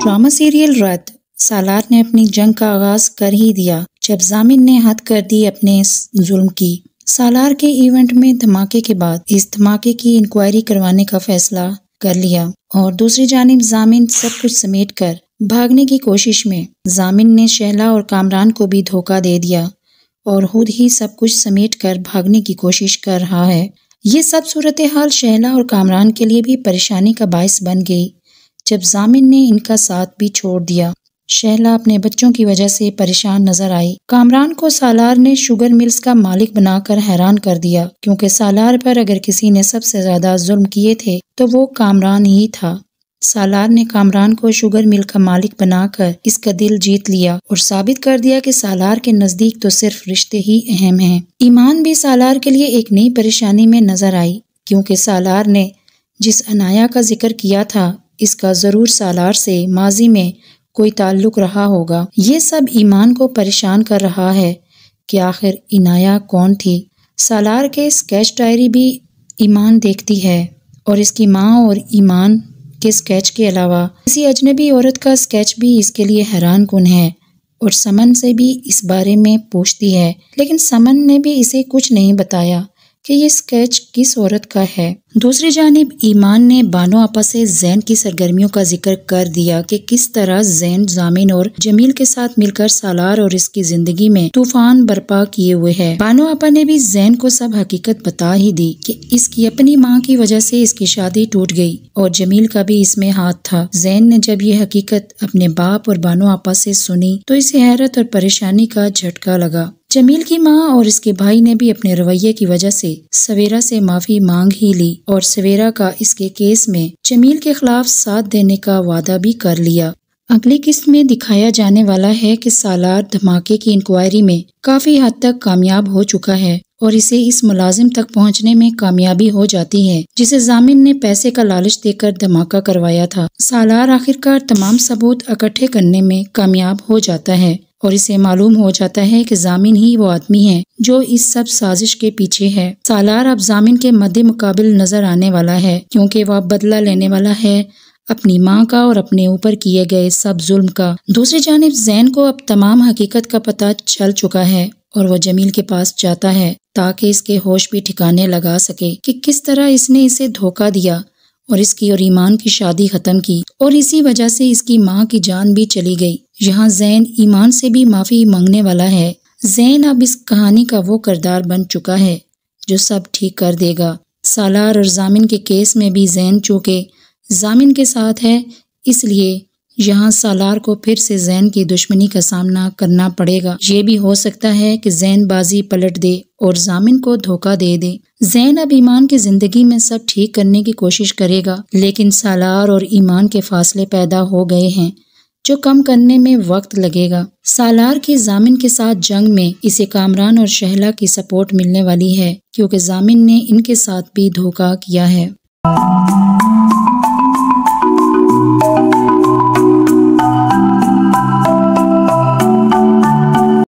Drama serial رت سالار نے اپنی جنگ کا آغاز کر ہی دیا جب ضامن نے حد کر دی اپنے ظلم کی۔ سالار کے ایونٹ میں دھماکے کے بعد اس دھماکے کی انکوائری کروانے کا فیصلہ کر لیا اور دوسری جانب ضامن سب کچھ سمیٹ کر بھاگنے کی کوشش میں ضامن نے شہلا اور کامران کو بھی دھوکہ دے دیا اور خود ہی سب کچھ سمیٹ کر بھاگنے کی کوشش کر رہا ہے۔ یہ سب صورتحال شہلا اور کامران کے لیے بھی پریشانی کا باعث بن گئی جب ضامن نے ان کا ساتھ بھی چھوڑ دیا۔ شہلا اپنے بچوں کی وجہ سے پریشان نظر آئی۔ کامران کو سالار نے شوگر ملز کا مالک بنا کر حیران کر دیا کیونکہ سالار پر اگر کسی نے سب سے زیادہ ظلم کیے تھے تو وہ کامران ہی تھا۔ سالار نے کامران کو شوگر مل کا مالک بنا کر اس کا دل جیت لیا اور ثابت کر دیا کہ سالار کے نزدیک تو صرف رشتے ہی اہم ہیں۔ ایمان بھی سالار کے لیے ایک نئی پریشانی میں نظر آئی کیونکہ سالار نے جس عنایا کا ذکر کیا تھا اس کا ضرور سالار سے ماضی میں کوئی تعلق رہا ہوگا۔ یہ سب ایمان کو پریشان کر رہا ہے کہ آخر عنایا کون تھی۔ سالار کے اسکیچ ڈائری بھی ایمان دیکھتی ہے اور اس کی ماں اور ایمان کے اسکیچ کے علاوہ کسی اجنبی عورت کا اسکیچ بھی اس کے لیے حیران کن ہے اور سمن سے بھی اس بارے میں پوچھتی ہے لیکن سمن نے بھی اسے کچھ نہیں بتایا کہ یہ اسکیچ کس عورت کا ہے۔ دوسری جانب ایمان نے بانو آپا سے زین کی سرگرمیوں کا ذکر کر دیا کہ کس طرح زین ضامن اور جمیل کے ساتھ مل کر سالار اور اس کی زندگی میں طوفان برپا کیے ہوئے ہے۔ بانو آپا نے بھی زین کو سب حقیقت بتا ہی دی کہ اس کی اپنی ماں کی وجہ سے اس کی شادی ٹوٹ گئی اور جمیل کا بھی اس میں ہاتھ تھا۔ زین نے جب یہ حقیقت اپنے باپ اور بانو آپا سے سنی تو اسے حیرت اور پریشانی کا جھٹکا لگا۔ جمیل کی ماں اور اس کے بھائی نے بھی اپنے رویے کی وجہ سے سویرا سے معافی مانگ ہی لی اور سویرا کا اس کے کیس میں جمیل کے خلاف ساتھ دینے کا وعدہ بھی کر لیا۔ اگلی قسط میں دکھایا جانے والا ہے کہ سالار دھماکے کی انکوائری میں کافی حد تک کامیاب ہو چکا ہے اور اسے اس ملازم تک پہنچنے میں کامیابی ہو جاتی ہے جسے ضامن نے پیسے کا لالچ دے کر دھماکہ کروایا تھا۔ سالار آخرکار تمام ثبوت اکٹھے کرنے میں کامیاب ہو جاتا ہے اور اسے معلوم ہو جاتا ہے کہ ضامن ہی وہ آدمی ہے جو اس سب سازش کے پیچھے ہے۔ سالار اب ضامن کے مد مقابل نظر آنے والا ہے کیونکہ وہ اب بدلہ لینے والا ہے اپنی ماں کا اور اپنے اوپر کیے گئے سب ظلم کا۔ دوسری جانب زین کو اب تمام حقیقت کا پتہ چل چکا ہے اور وہ جمیل کے پاس جاتا ہے تاکہ اس کے ہوش بھی ٹھکانے لگا سکے کہ کس طرح اس نے اسے دھوکہ دیا اور اس کی اور ایمان کی شادی ختم کی اور اسی وجہ سے اس کی ماں کی جان بھی چلی گئی۔ یہاں زین ایمان سے بھی معافی مانگنے والا ہے۔ زین اب اس کہانی کا وہ کردار بن چکا ہے جو سب ٹھیک کر دے گا۔ سالار اور ضامن کے کیس میں بھی زین چونکہ ضامن کے ساتھ ہے اس لیے یہاں سالار کو پھر سے زین کی دشمنی کا سامنا کرنا پڑے گا۔ یہ بھی ہو سکتا ہے کہ زین بازی پلٹ دے اور ضامن کو دھوکہ دے دے۔ زین اب ایمان کی زندگی میں سب ٹھیک کرنے کی کوشش کرے گا لیکن سالار اور ایمان کے فاصلے پیدا ہو گئے ہیں جو کم کرنے میں وقت لگے گا۔ سالار کی ضامن کے ساتھ جنگ میں اسے کامران اور شہلا کی سپورٹ ملنے والی ہے کیونکہ ضامن نے ان کے ساتھ بھی دھوکہ کیا ہے۔